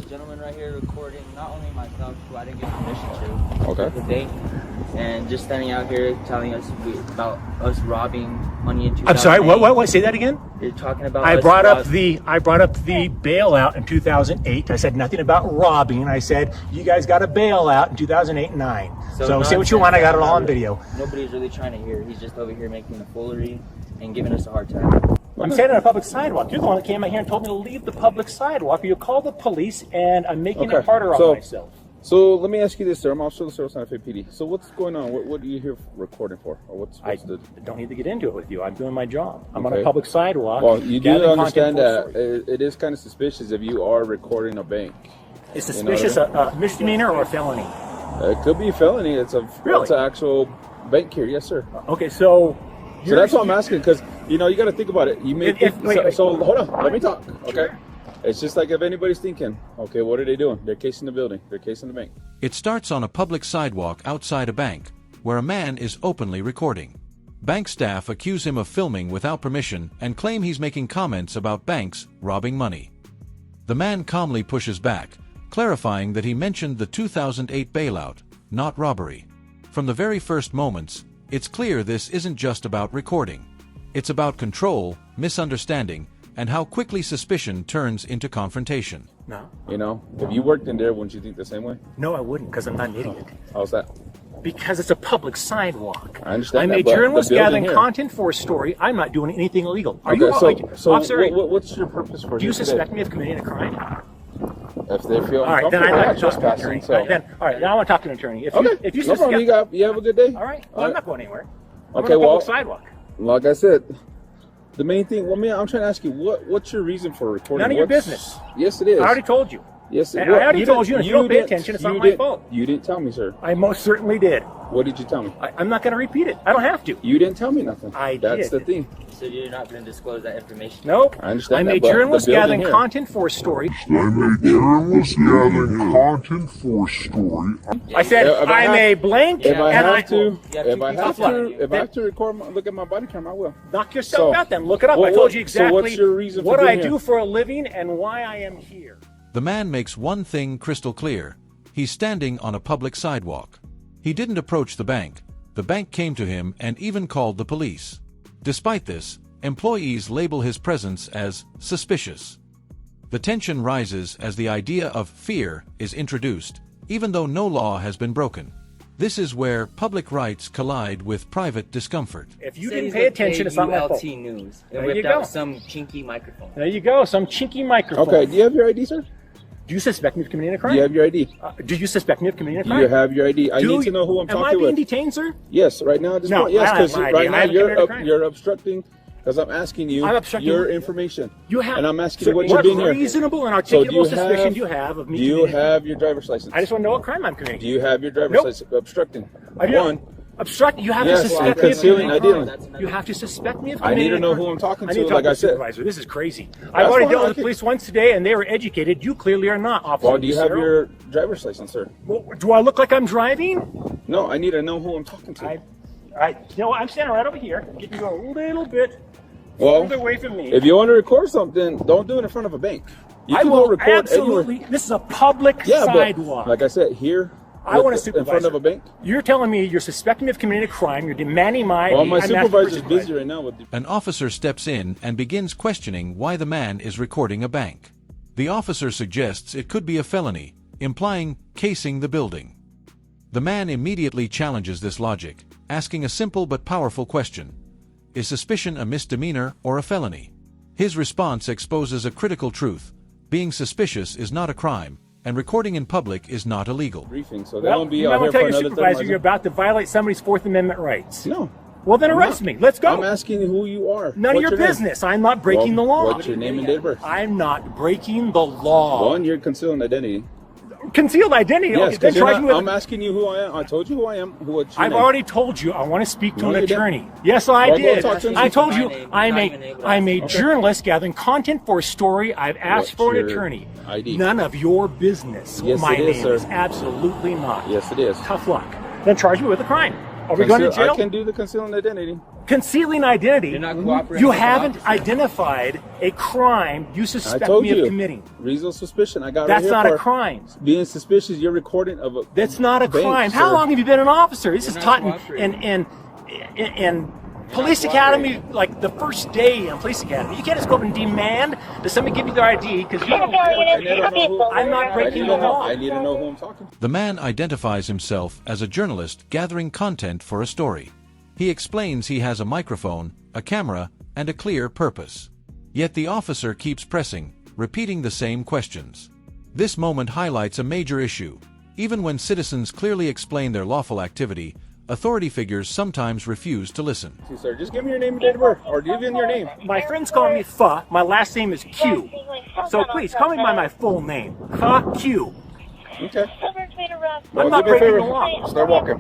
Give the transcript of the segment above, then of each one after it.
gentleman right here recording not only myself, who I didn't get permission to, Okay. the bank, and just standing out here telling us about us robbing money in 2008. I'm sorry. What? Say that again. You're talking about. I brought up the bailout in 2008. I said nothing about robbing. I said you guys got a bailout in 2008 and 9. So say what you want. I got it all on video. Nobody's really trying to hear. He's just over here making a foolery and giving us a hard time. I'm standing on a public sidewalk. You're the one that came out here and told me to leave the public sidewalk. You called the police, and I'm making it harder on myself. So let me ask you this, sir. I'm also the Santa Fe PD. So what's going on? What are you here recording for? Or I don't need to get into it with you. I'm doing my job. I'm on a public sidewalk. Well, you do understand that it is kind of suspicious if you are recording a bank. Is suspicious a misdemeanor or a felony? It could be a felony. It's an actual bank here. Yes, sir. Okay, so that's what I'm asking, because you got to think about it. You may so hold on, let me talk. Okay. Sure. It's just like if anybody's thinking, okay, what are they doing? They're casing the building. They're casing the bank. It starts on a public sidewalk outside a bank, where a man is openly recording. Bank staff accuse him of filming without permission and claim he's making comments about banks robbing money. The man calmly pushes back, clarifying that he mentioned the 2008 bailout, not robbery. From the very first moments, it's clear this isn't just about recording. It's about control, misunderstanding, and how quickly suspicion turns into confrontation. No. If you worked in there, wouldn't you think the same way? No, I wouldn't, because I'm not an idiot. How's that? Because it's a public sidewalk. I understand. I'm a journalist gathering content for a story. I'm not doing anything illegal. Officer, what's your purpose for? Do you suspect me of committing a crime? If they feel all right, then I'd like to talk to an attorney. So. All right, now I want to talk to an attorney. If you no problem. You have a good day. All right. Well, I'm not going anywhere. I'm okay. on a public sidewalk. Like I said, the main thing. I'm trying to ask you, what's your reason for recording? None of your business. Yes, it is. I already told you. Yes, I already told you. And if you don't pay attention, it's not my fault. You didn't tell me, sir. I most certainly did. What did you tell me? I'm not going to repeat it. I don't have to. You didn't tell me nothing. That's the thing. So you're not going to disclose that information? Nope. I understand. I'm a journalist gathering content for a story. I said I'm a blank. If I have to look at my body camera, I will. Knock yourself out then. Look it up. I told you exactly what I do for a living and why I am here. The man makes one thing crystal clear. He's standing on a public sidewalk. He didn't approach the bank. The bank came to him and even called the police. Despite this, employees label his presence as suspicious. The tension rises as the idea of fear is introduced, even though no law has been broken. This is where public rights collide with private discomfort. If you didn't pay attention, it's not my fault. News. There you go. Some chinky microphone. There you go. Some chinky microphone. Okay. Do you have your ID, sir? Do you suspect me of committing a crime? Do you have your ID? Do you suspect me of committing a crime? Do you have your ID? I need to know who I'm talking with. Am I being detained, sir? Yes, right now at this point. Yes, because right now you're obstructing. Because I'm asking you your information. And I'm asking you what you're doing here. What reasonable and articulable suspicion do you have of me? Do you have your driver's license? I just want to know what crime I'm committing. Do you have your driver's license? Obstructing. One. Obstruct. You have to suspect me of committing a crime. You have to suspect me of committing. I need to know who I'm talking to. Like I said, supervisor. This is crazy. I've already dealt with the police once today, and they were educated. You clearly are not, officer. Well, do you have your driver's license, sir? Well, do I look like I'm driving? No, I need to know who I'm talking to. I'm standing right over here. Get you a little bit. Well, away from me. If you want to record something, don't do it in front of a bank. I will absolutely. This is a public sidewalk. But like I said, here. I want a supervisor. In front of a bank? You're telling me you're suspecting me of committing a crime. You're demanding my ID. Well, my supervisor's busy right now. An officer steps in and begins questioning why the man is recording a bank. The officer suggests it could be a felony, implying casing the building. The man immediately challenges this logic, asking a simple but powerful question. Is suspicion a misdemeanor or a felony? His response exposes a critical truth. Being suspicious is not a crime, and recording in public is not illegal. Briefing, so they won't be out here for another supervisor, you're about to violate somebody's Fourth Amendment rights. No. Well, then arrest me. Let's go. I'm asking you who you are. None of your business. I'm not breaking the law. What's your name and date of birth? I'm not breaking the law. One, you're concealing identity. Concealed identity? Yes, okay, I'm asking you who I am. I told you who I am. I've already told you I want to speak to an attorney. Yes, I did. I told you I'm a journalist gathering content for a story. I've asked for an attorney. ID? None of your business. Yes, my it is, name sir. is absolutely not. Yes, it is. Tough luck. Then charge me with a crime. Are we going to jail? I can do the concealing identity. Concealing identity. You're not cooperating. You with an haven't officer. identified a crime you suspect I told me you. of committing. Reasonable suspicion. I got That's right here not for a crime. being suspicious. You're recording of a. That's not a bank, crime. sir. How long have you been an officer? This is You're taught not in police academy, like the first day in police academy. You can't just go up and demand that somebody give you their ID because you don't. I'm not breaking the law. I need to know who I'm talking to. The man identifies himself as a journalist gathering content for a story. He explains he has a microphone, a camera, and a clear purpose. Yet the officer keeps pressing, repeating the same questions. This moment highlights a major issue. Even when citizens clearly explain their lawful activity, authority figures sometimes refuse to listen. See, sir, just give me your name and date of birth, or give in your name. My friends call me Fa. My last name is Q. So please call me by my full name. Fa Q. Okay. I'm not do me a breaking favor. the law. Start walking.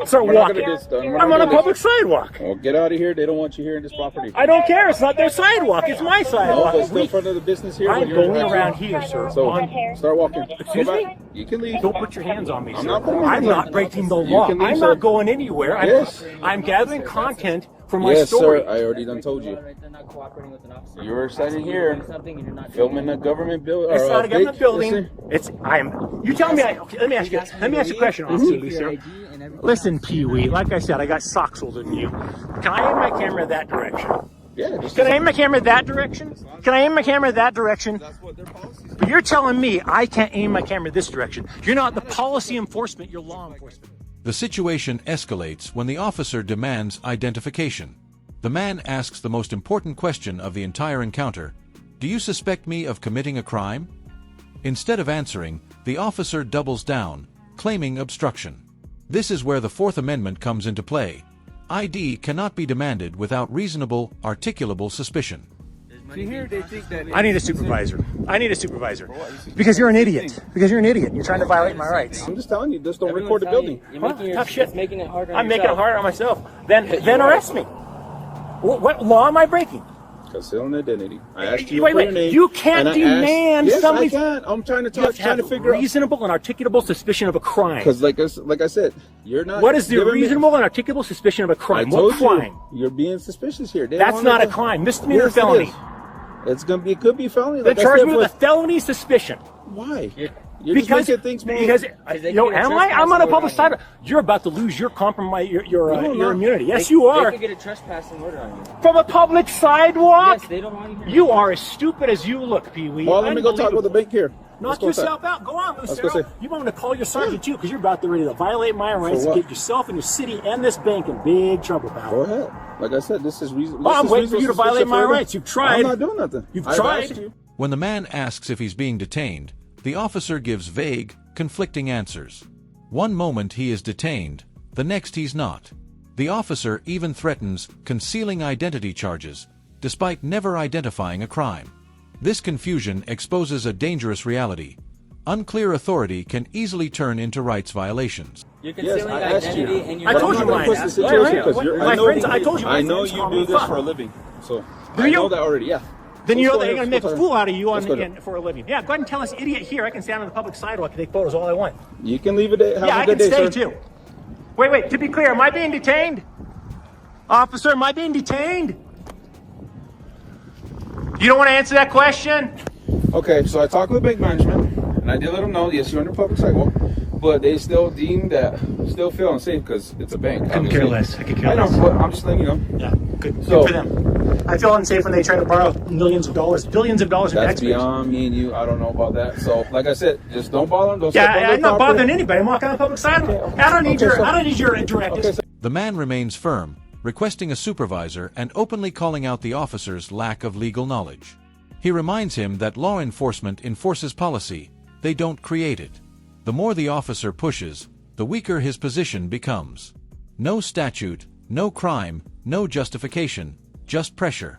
Start We're not walking. gonna do this, though. We're not I'm on gonna a do this. public sidewalk. Well, get out of here. They don't want you here in this property. I don't care. It's not their sidewalk. It's my No, sidewalk. but still in front of the business here. I'm where you're going at. around here, sir. So, start walking. Excuse Go me? back. You can leave. Don't put your hands on me, sir. not putting my I'm hands on not you. breaking the You law. can leave, I'm sir. not going anywhere. Yes. I'm gathering content for my Yes, story. sir. I already done told you. They're not cooperating with an officer. You were standing You're here doing something and you're not filming doing a government building. It's not a government building. Listen. It's you tell me. Okay, let me ask you. Let me ask you a question, Officer Lucio. Listen, Pee Wee. Like I said, I got socks older than you. Can I aim my camera that direction? Yeah. Just Can I aim my camera that direction? Can I aim my camera that direction? That's what their policy is. But you're telling me I can't aim my camera this direction. You're not the policy enforcement. You're law enforcement. The situation escalates when the officer demands identification. The man asks the most important question of the entire encounter: "Do you suspect me of committing a crime?" Instead of answering, the officer doubles down, claiming obstruction. This is where the Fourth Amendment comes into play. ID cannot be demanded without reasonable, articulable suspicion. See here, they think that I need a supervisor. I need a supervisor. Because you're an idiot. Because you're an idiot. You're trying to violate my rights. I'm just telling you, just don't record the building. You're making your, Tough shit. it's making it harder on I'm making it yourself. harder on myself. Then arrest me. What law am I breaking? Concealing identity. I asked you Wait, for your name. you can't and I demand asked, somebody. Yes, I can. I'm trying to You have talk, to trying to have figure out. reasonable and articulable suspicion of a crime. Because, like I said, you're not. What is the giving me- reasonable and articulable suspicion of a I crime? told What crime? you're being suspicious here. They That's don't not a wanna- crime. Misdemeanor, Yes, it felony. is. It's gonna be. It could be felony. Then Like I charge said, me with a but felony suspicion. why? You're Because just making things more. because they you know, can get a am I? I'm on a trespassing public order side. on You're about to lose your compromise, your No, no. immunity. Yes, They- you are. They could get a trespassing order on you. From a public sidewalk. Yes, they don't want you here. You are as stupid as you look, Pee Wee. Well, let me go talk with the bank here. Let's Knock go inside. yourself out. Go on, go Lucero. see. You want me to call your sergeant too, because you're about to ready to violate my rights and what? get yourself and your city and this bank in big trouble, pal. Go ahead. Like I said, this is reason. Well, I'm waiting for you to violate my rights. You've tried. I'm not doing nothing. You've I've tried. asked you. When the man asks if he's being detained, the officer gives vague, conflicting answers. One moment he is detained, the next he's not. The officer even threatens concealing identity charges, despite never identifying a crime. This confusion exposes a dangerous reality. Unclear authority can easily turn into rights violations. You're Yes, concealing I asked identity you. and you're I told you I'm not mine. gonna push the situation Wait, because wait, you're. my I know. friends- I told you my I know friends you call do me this fuck. for a living, so Do I you? know that already. Yeah. Then you know Let's that go you're going to ahead. make a fool out of you Let's go there. for a living. Yeah, go ahead and tell us idiot here. I can stand on the public sidewalk and take photos all I want. You can leave it. Have Yeah, a I good can day, stay sir. too. Wait. To be clear, am I being detained? Officer, am I being detained? You don't want to answer that question? Okay, so I talked with bank management, and I did let them know, yes, you're under public sidewalk, but they still deem that, still feel unsafe because it's a bank. Couldn't care less. I could care I know, less. but I'm just letting you know. Yeah, good So- for them. I feel unsafe when they try to borrow millions of dollars, billions of dollars in That's taxpayers. beyond me and you. I don't know about that. So, like I said, just don't bother them. Don't Yeah, step on their I'm not property. bothering anybody. I'm walking on the public sidewalk. Okay. I don't need Okay, so- I don't need your directives. Okay, so The man remains firm, requesting a supervisor and openly calling out the officer's lack of legal knowledge. He reminds him that law enforcement enforces policy, they don't create it. The more the officer pushes, the weaker his position becomes. No statute, no crime, no justification, just pressure.